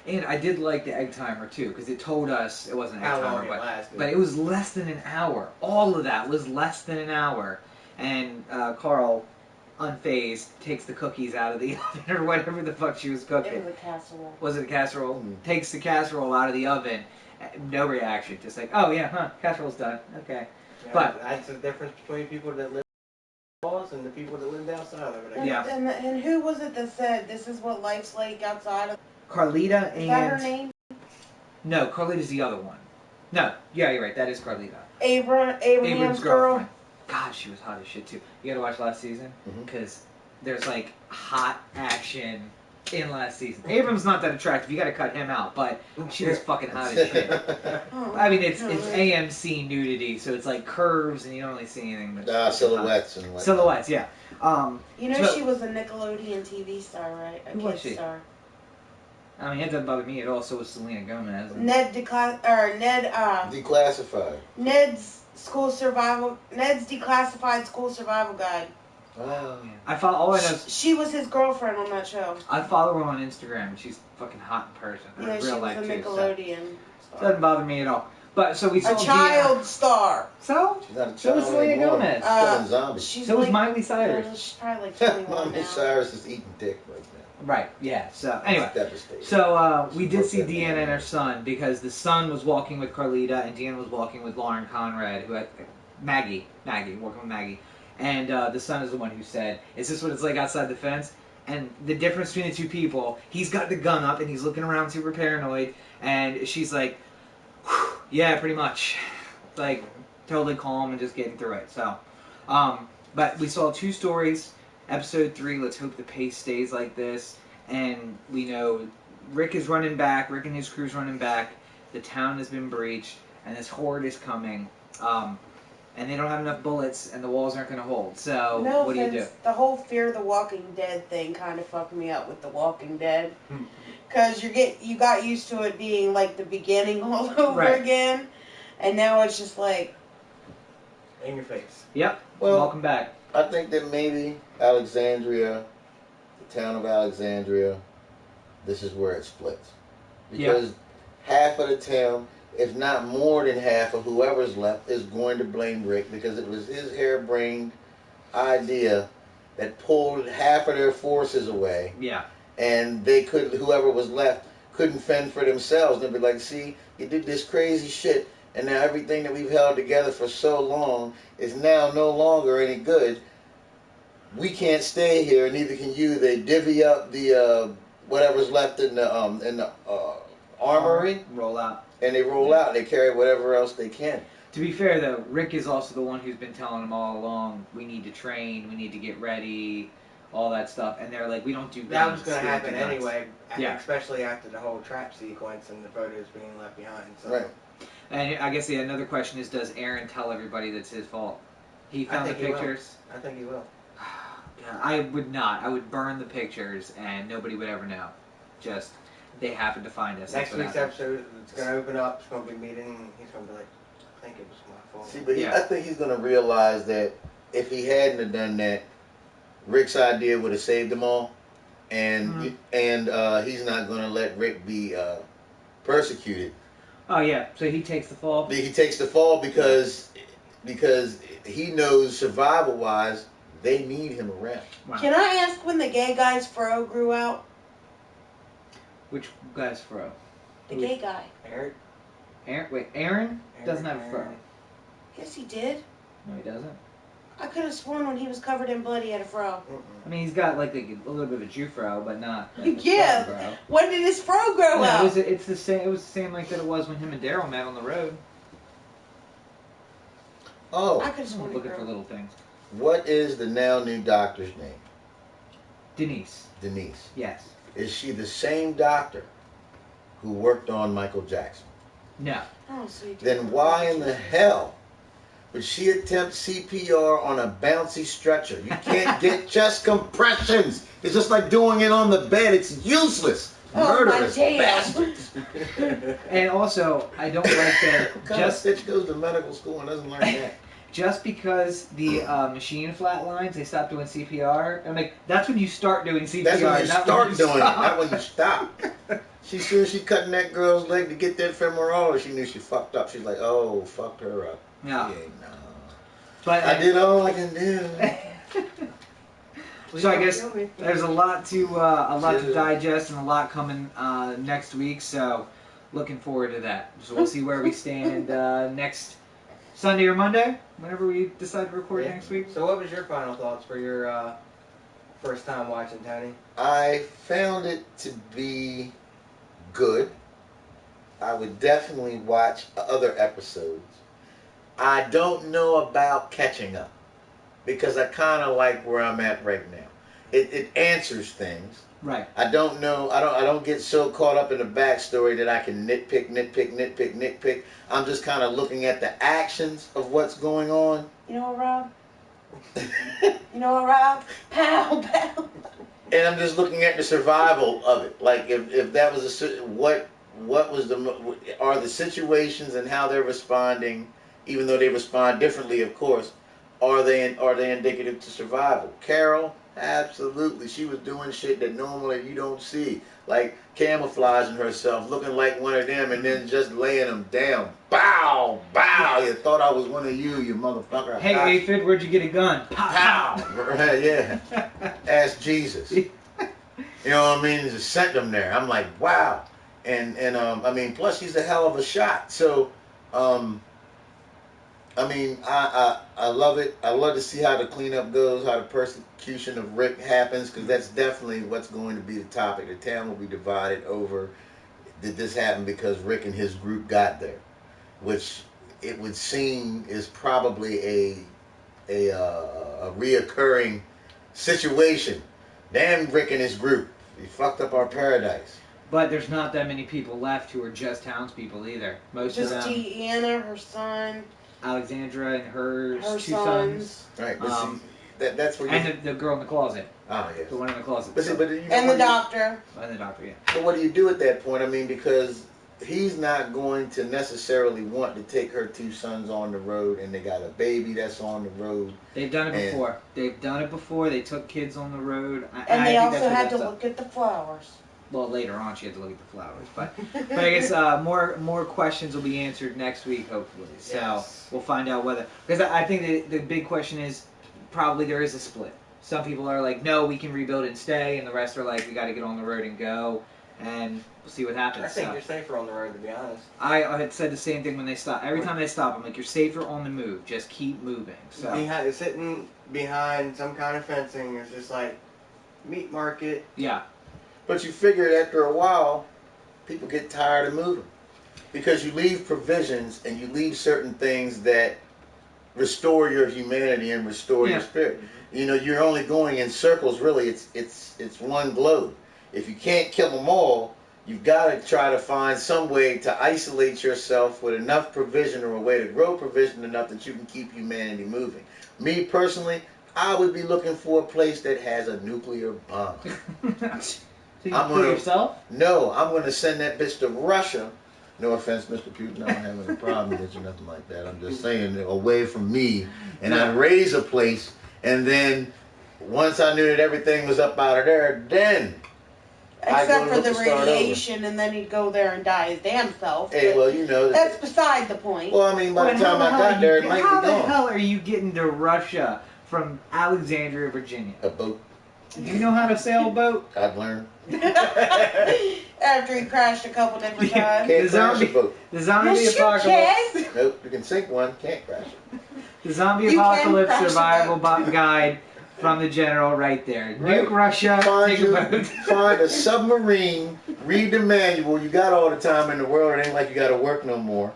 And I did like the egg timer too, because it told us it wasn't an egg timer, but it was less than an hour. All of that was less than an hour. And Carl, unfazed, takes the cookies out of the oven or whatever the fuck she was cooking. It was a casserole. Was it a casserole? Mm-hmm. Takes the casserole out of the oven. No reaction. Just like, oh yeah, casserole's done. Okay. Yeah, but that's the difference between people that live and the people that lived outside of it. Yeah. And who was it that said this is what life's like outside of? Carlita Is that her name? No, Carlita's the other one. No, yeah, you're right. That is Carlita. Abraham's girl. God, she was hot as shit too. You gotta watch last season because there's like hot action in last season. Abram's not that attractive. You gotta cut him out, but she was fucking hot as shit. I mean, it's AMC nudity, so it's like curves and you don't really see anything. But silhouettes and whatnot. Silhouettes, yeah. You know So- she was a Nickelodeon TV star, right? A Who was kid she? star. I mean, it doesn't bother me at all. So was Selena Gomez. Declassified. Ned's Declassified School Survival Guide. Wow. I follow. All I know is She was his girlfriend on that show. I follow her on Instagram. She's fucking hot in person. Yeah, in she real was life a too. So Nickelodeon it doesn't bother me at all. But so we saw a child star. So She's not a so was child Selena anymore. Gomez. She's killing zombies. She's So was like, Miley Cyrus. She's probably like 21 Miley now. Cyrus is eating dick right now. Right. Yeah. So anyway. It's devastating. So we did see Deanna and her son because the son was walking with Carlita and Deanna was walking with Lauren Conrad, who had Maggie, walking with Maggie, and the son is the one who said, "Is this what it's like outside the fence?" And the difference between the two people, he's got the gun up and he's looking around super paranoid, and she's like, "Whew, "Yeah, pretty much," like totally calm and just getting through it. So, but we saw 2 stories. Episode 3, let's hope the pace stays like this. And we know Rick is running back. Rick and his crew's running back. The town has been breached, and this horde is coming. And they don't have enough bullets, and the walls aren't going to hold. So No what do you offense, do? the whole Fear the Walking Dead thing kind of fucked me up with The Walking Dead. Because you got used to it being like the beginning all over Right. again. And now it's just like... In your face. Yep. Well, Welcome back. I think that maybe Alexandria, the town of Alexandria, this is where it splits. Because half of the town, if not more than half of whoever's left, is going to blame Rick because it was his harebrained idea that pulled half of their forces away. Yeah. And they could, whoever was left, couldn't fend for themselves. They'd be like, see, you did this crazy shit, and now everything that we've held together for so long is now no longer any good. We can't stay here, neither can you. They divvy up the whatever's left in the armory, Roll out. and they roll out. They carry whatever else they can. To be fair, though, Rick is also the one who's been telling them all along, we need to train, we need to get ready, all that stuff. And they're like, we don't do That guns, was going we to don't do happen guns." anyway, Yeah. especially after the whole trap sequence and the photos being left behind. So. Right. And I guess another question is, does Aaron tell everybody that's his fault? He I found the think he will. pictures? I think he will. Yeah, I would not. I would burn the pictures and nobody would ever know. Just, they happened to find us. Next That's what week's happened. episode, it's going to open up, it's going to be meeting, and he's going to be like, I think it was my fault. See, but Yeah. I think he's going to realize that if he hadn't have done that, Rick's idea would have saved them all, and he's not going to let Rick be persecuted. Oh, yeah. So he takes the fall? He takes the fall because he knows survival-wise they need him around. Wow. Can I ask when the gay guy's fro grew out? Which guy's fro? The gay guy. Eric? Aaron doesn't have a fro. Aaron. Yes, he did. No, he doesn't. I could have sworn when he was covered in blood he had a fro. I mean, he's got like a little bit of a Jew fro, but not. Like a Yeah. fro. When did his fro grow No, out? it's the same. It was the same like that it was when him and Daryl met on the road. Oh, I could have sworn I'm he looking for grew. little things. what is the now new doctor's name? Denise. Denise. Yes. Is she the same doctor who worked on Michael Jackson? No. Oh, so he did. Then why in the hell would she attempt CPR on a bouncy stretcher? You can't get chest compressions. It's just like doing it on the bed. It's useless. Oh, my Murderous damn. bastards. And also, I don't like that. What kind of stitch goes to medical school and doesn't learn that? Just because the machine flatlines, they stopped doing CPR. I'm like, that's when you start doing CPR. That's when you not start when you doing stop. it, not when you stop. She soon as she cutting that girl's leg to get that femoral, she knew she fucked up. She's like, oh, fucked her up. Yeah. Yeah, no. But I did all I can do. So I guess there's a lot to Yeah. digest and a lot coming next week. So looking forward to that. So we'll see where we stand next Sunday or Monday, whenever we decide to record Yeah. next week. So what was your final thoughts for your first time watching, Tony? I found it to be good. I would definitely watch other episodes. I don't know about catching up because I kind of like where I'm at right now. It answers things. Right. I don't know. I don't get so caught up in the backstory that I can nitpick. I'm just kind of looking at the actions of what's going on. You know what, Rob? You know what, Rob? Pow, pow. And I'm just looking at the survival of it. Like if that was what was are the situations and how they're responding, even though they respond differently, of course, are they indicative to survival? Carol, absolutely. She was doing shit that normally you don't see, like camouflaging herself, looking like one of them, and then just laying them down. Bow, bow. You thought I was one of you, you motherfucker. Hey, Aphid, where'd you get a gun? Pow. Yeah. Ask Jesus. You know what I mean? Just sent them there. I'm like, wow. And I mean, plus he's a hell of a shot. So, I mean, I love it. I love to see how the cleanup goes, how the persecution of Rick happens, because that's definitely what's going to be the topic. The town will be divided over, did this happen because Rick and his group got there, which it would seem is probably a reoccurring situation. Damn Rick and his group. He fucked up our paradise. But there's not that many people left who are just townspeople either. Most Just of them. Deanna, her son. Alexandra and her two sons. sons. Right, but see, that's where you... And the girl in the closet. Oh, yes. The one in the closet. But see, but you know, And the doctor. And the doctor, yeah. But what do you do at that point? I mean, because he's not going to necessarily want to take her two sons on the road, and they got a baby that's on the road. They've done it before. They've done it before. They took kids on the road. And they I think also that's had to what look at the flowers. Well, later on she had to look at the flowers, but I guess more questions will be answered next week, hopefully. So Yes. we'll find out whether, because I think the big question is probably there is a split. Some people are like, no, we can rebuild and stay, and the rest are like, we got to get on the road and go, and we'll see what happens. I think you're safer on the road, to be honest. I had said the same thing when they stop. Every time they stop, I'm like, you're safer on the move. Just keep moving. So Sitting behind some kind of fencing is just like meat market. yeah. But you figure after a while, people get tired of moving. Because you leave provisions and you leave certain things that restore your humanity and restore your spirit. You know, you're only going in circles, really. It's one globe. If you can't kill them all, you've got to try to find some way to isolate yourself with enough provision or a way to grow provision enough that you can keep humanity moving. Me personally, I would be looking for a place that has a nuclear bomb. So you kill yourself? No, I'm going to send that bitch to Russia. No offense, Mr. Putin, I don't have any problem with you, nothing like that. I'm just saying, away from me. And I'd raise a place, and then once I knew that everything was up out of there, then Except for the radiation, and then he'd go there and die his damn self. Hey, well, you know. That's beside the point. Well, I mean, by the time I got there, it might be gone. How the hell are you getting to Russia from Alexandria, Virginia? A boat. Do you know how to sail a boat? I've learned. After he crashed a couple different times. Can't crash a boat. The zombie Yes, you apocalypse. can. Nope, you can sink one, can't crash it. The zombie You can apocalypse crash a survival boat. guide from the general right there. Right. Nuke Russia, take a boat. Find a submarine, read the manual. You got all the time in the world. It ain't like you got to work no more.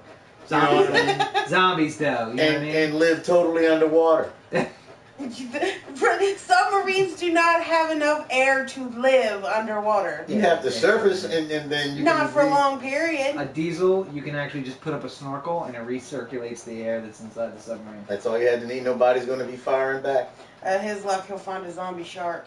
Zombies, You know what I mean? zombies though. You know what I mean? And live totally underwater. Submarines do not have enough air to live underwater. You have to surface, and then you Not can for a long period. A diesel, you can actually just put up a snorkel and it recirculates the air that's inside the submarine. That's all you had to need. Nobody's going to be firing back. At his luck, he'll find a zombie shark.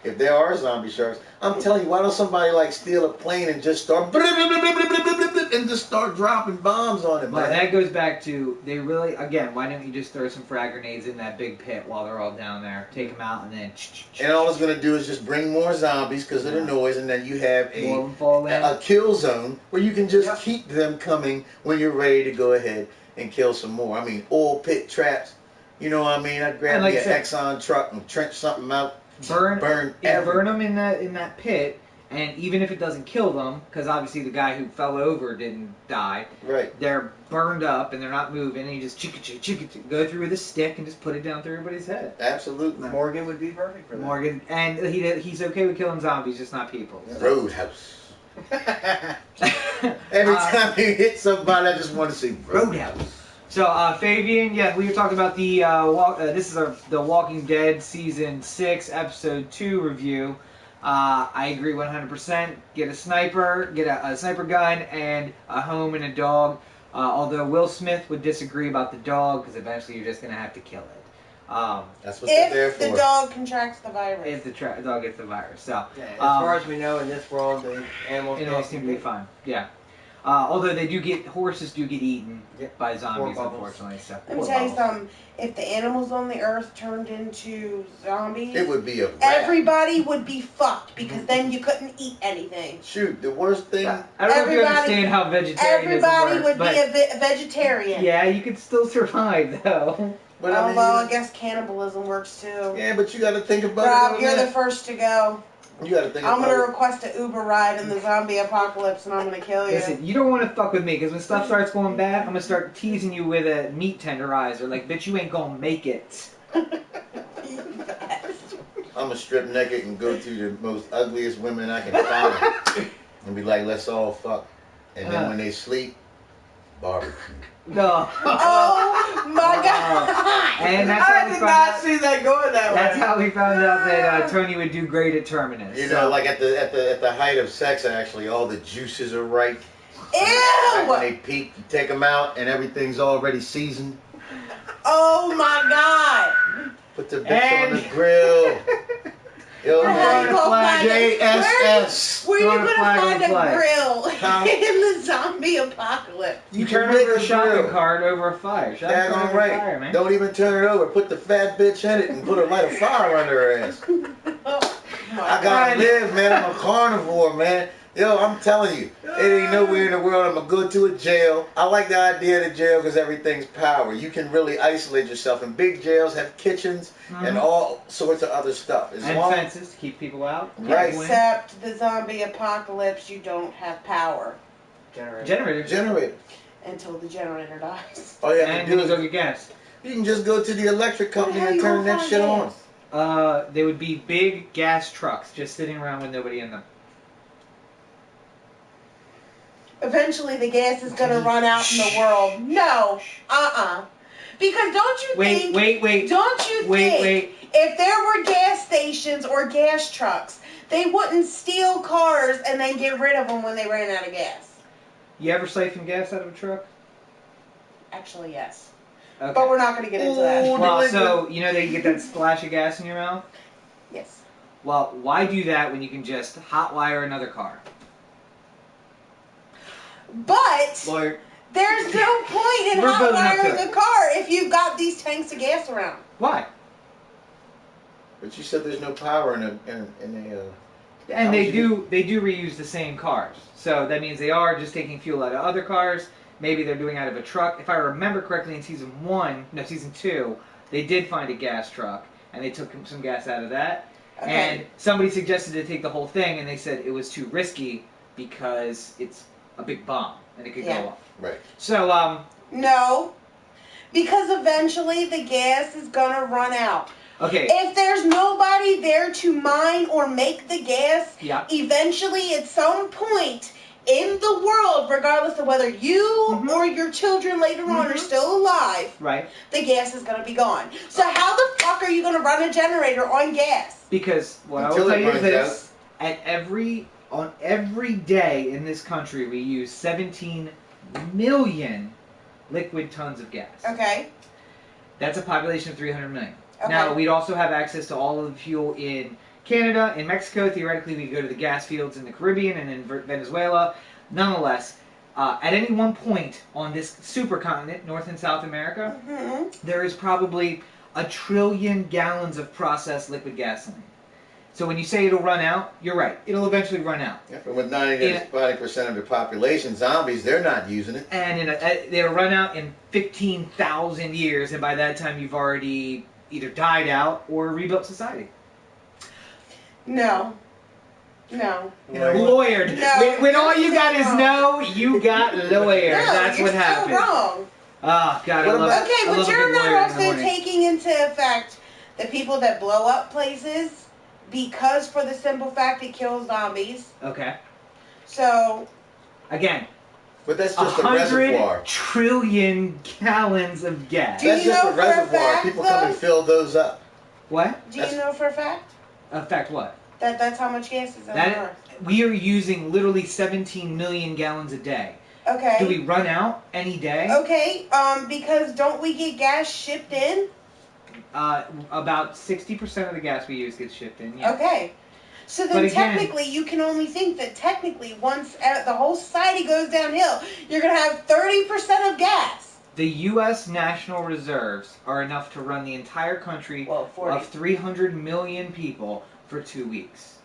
If there are zombie sharks, I'm telling you, why don't somebody like steal a plane and just start and just start dropping bombs on it, But man? that goes back to, they really, again, why don't you just throw some frag grenades in that big pit while they're all down there, take them out, and then... And all it's going to do is just bring more zombies because of the noise, and then you have More of them fall in. a kill zone where you can just keep them coming when you're ready to go ahead and kill some more. I mean, oil pit traps. You know what I mean? I'd grab And like me I an said, Exxon truck and trench something out. burn everything. them in that pit, and even if it doesn't kill them, because obviously the guy who fell over didn't die, Right. they're burned up and they're not moving, and you just go through with a stick and just put it down through everybody's head. Absolutely. Morgan would be perfect for that. Morgan, and he's okay with killing zombies, just not people. Roadhouse. Every time you hit somebody, I just want to say Roadhouse. So, Fabian, yeah, we were talking about the this is the Walking Dead season 6 episode 2 review. I agree 100%. Get a sniper, get a sniper gun, and a home and a dog. Although Will Smith would disagree about the dog because eventually you're just gonna have to kill it. That's what they're there If for. the dog contracts the virus. If the dog gets the virus. So, Yeah, as far as we know, in this world, the animals seem to be fine. Yeah. Although horses do get eaten by zombies, unfortunately. So. Let me tell you something. If the animals on the earth turned into zombies, it would be a wrap. Everybody would be fucked because then you couldn't eat anything. Shoot, the worst thing. I don't know if you understand how vegetarianism Everybody works, would be a vegetarian. Yeah, you could still survive though. But I guess cannibalism works too. Yeah, but you got to think about Rob, it. you're the first to go. You got to think I'm about gonna it. request an Uber ride in the zombie apocalypse, and I'm gonna kill you. Listen, you don't want to fuck with me because when stuff starts going bad, I'm gonna start teasing you with a meat tenderizer. Like, bitch, you ain't gonna make it. I'm gonna strip naked and go to the most ugliest women I can find and be like, let's all fuck. And then when they sleep, barbecue. No. Oh my god! And that's I did not see that going that way. That's how we found out that Tony would do great at Terminus. You know, like at the height of sex, actually, all the juices are right. Ew! Right when they peak, you take them out, and everything's already seasoned. Oh my god! Put the bitch on the grill. Yo, JSS. Where you gonna find a flag. grill in the zombie apocalypse? You turn over a shopping cart over a fire. That's all right. Fire, man. Don't even turn it over. Put the fat bitch in it and put a light of fire under her ass. I gotta live, man. I'm a carnivore, man. Yo, I'm telling you, it ain't nowhere in the world I'm gonna go to a jail. I like the idea of the jail because everything's power. You can really isolate yourself. And big jails have kitchens and all sorts of other stuff. And fences to keep people out. Right. Except the zombie apocalypse, you don't have power. Generator. Until the generator dies. All you have And to do then you is go get gas. you can just go to the electric company and turn that shit on. They would be big gas trucks just sitting around with nobody in them. Eventually the gas is gonna run out in the world. No. Because don't you think... Don't you think if there were gas stations or gas trucks, they wouldn't steal cars and then get rid of them when they ran out of gas? You ever siphon gas out of a truck? Actually, yes. Okay. But we're not going to get into that. Well, so, you know that you get that splash of gas in your mouth? Yes. Well, why do that when you can just hotwire another car? But Lawyer. there's no point in hotwiring a car if you've got these tanks of gas around. Why? But you said there's no power in a And they do reuse the same cars. So that means they are just taking fuel out of other cars. Maybe they're doing out of a truck. If I remember correctly, in season 2, they did find a gas truck and they took some gas out of that. Okay. And somebody suggested to take the whole thing, and they said it was too risky because it's a big bomb and it could go off. Right. So No. Because eventually the gas is going to run out. okay. If there's nobody there to mine or make the gas, Yeah. eventually at some point in the world, regardless of whether you or your children later on are still alive, Right. the gas is going to be gone. So how the fuck are you going to run a generator on gas? Because what I will tell you is this: on every day in this country, we use 17 million liquid tons of gas. Okay. That's a population of 300 million. Okay. Now, we'd also have access to all of the fuel in Canada, in Mexico. Theoretically, we could go to the gas fields in the Caribbean and in Venezuela. Nonetheless, at any one point on this supercontinent, North and South America, there is probably 1 trillion gallons of processed liquid gasoline. So when you say it'll run out, you're right. It'll eventually run out. Yeah, but with 90% of the population zombies, they're not using it. And they'll run out in 15,000 years, and by that time you've already either died out or rebuilt society. No. No. You know, Lawyered. No. When all you got is no, you got lawyered. No, That's you're what happened. still wrong. Oh, God, I love Okay, I but love a you're good not lawyer in the also morning. taking into effect the people that blow up places because for the simple fact it kills zombies. Okay. So, Again, but that's just a 100 reservoir. trillion gallons of gas. Do you That's just know a for a reservoir. fact, People come and though? fill those up. What? do you know for a fact Affect what? that that's how much gas is on That Earth? we are using literally 17 million gallons a day. Okay. Do we run out any day? Okay, because don't we get gas shipped in? About 60% of the gas we use gets shipped in. Yeah. Okay. So then technically, you can only think that technically once the whole society goes downhill, you're going to have 30% of gas. The U.S. National Reserves are enough to run the entire country of 300 million people for 2 weeks.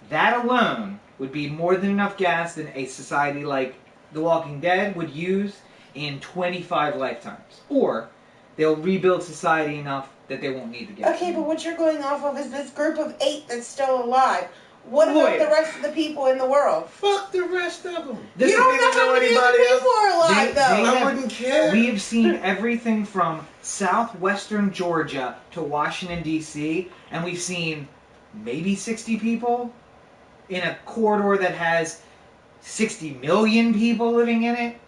That alone would be more than enough gas than a society like The Walking Dead would use in 25 lifetimes. Or they'll rebuild society enough that they won't need the gas. Okay, but what you're going off of is this group of 8 that's still alive. What about the rest of the people in the world? Fuck the rest of them. You don't know how many other people are alive, though. I wouldn't care. We have seen everything from southwestern Georgia to Washington, D.C., and we've seen maybe 60 people in a corridor that has 60 million people living in it.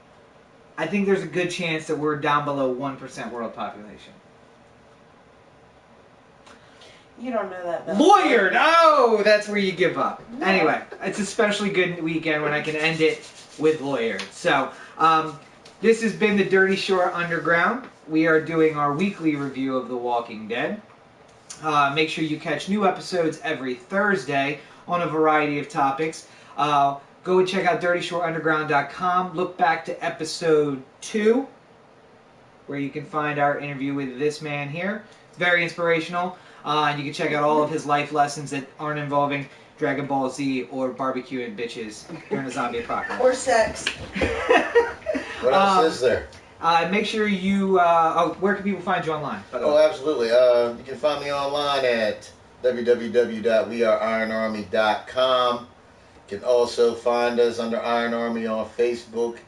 I think there's a good chance that we're down below 1% world population. You don't know that, though. Lawyered! Oh, that's where you give up. No. Anyway, it's a especially good weekend when I can end it with Lawyered. So, this has been the Dirty Shore Underground. We are doing our weekly review of The Walking Dead. Make sure you catch new episodes every Thursday on a variety of topics. Go and check out DirtyShoreUnderground.com. Look back to episode 2, where you can find our interview with this man here. It's very inspirational. And you can check out all of his life lessons that aren't involving Dragon Ball Z or barbecuing bitches during a zombie apocalypse. Or sex. What else is there? Make sure you... where can people find you online? Oh, absolutely. You can find me online at www.weareironarmy.com. You can also find us under Iron Army on Facebook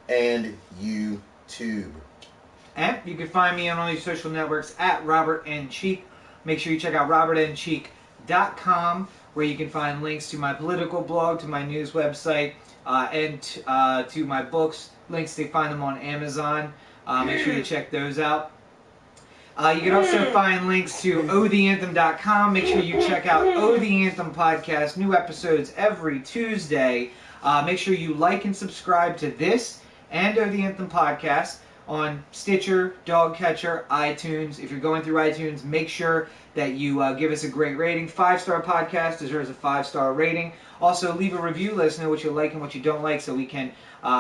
and YouTube. And you can find me on all these social networks at Robert N. Cheek. Make sure you check out robertncheek.com, where you can find links to my political blog, to my news website, and to my books. Links, to find them on Amazon. Make sure you check those out. You can also find links to ohtheanthem.com. Make sure you check out Oh the Anthem podcast. New episodes every Tuesday. Make sure you like and subscribe to this and Oh the Anthem podcast on Stitcher, Dogcatcher, iTunes. If you're going through iTunes, make sure that you give us a great rating. 5-star podcast deserves a 5-star rating. Also, leave a review. Let us know what you like and what you don't like, so we can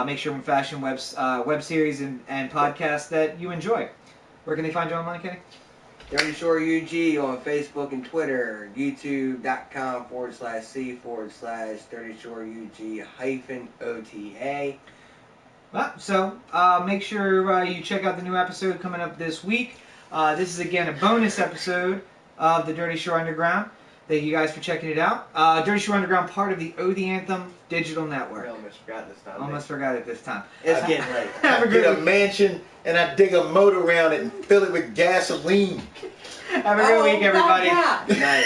make sure we fashion web series and podcasts that you enjoy. Where can they find you online, Kenny? Dirty Shore UG on Facebook and Twitter. YouTube.com/C/Dirty Shore UG -OTA. So, make sure you check out the new episode coming up this week. This is, again, a bonus episode of the Dirty Shore Underground. Thank you guys for checking it out. Dirty Shore Underground, part of the Oh the Anthem digital network. I almost forgot this time. Almost forgot it this time. It's getting late. I get a mansion and I dig a moat around it and fill it with gasoline. Have a good week, everybody. Good night.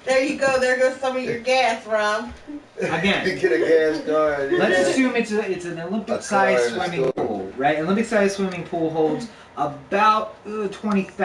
There you go. There goes some of your gas, Rom. Again. Get a gas card. Let's assume it's an Olympic-sized swimming pool, right? An Olympic-sized swimming pool holds about 20,000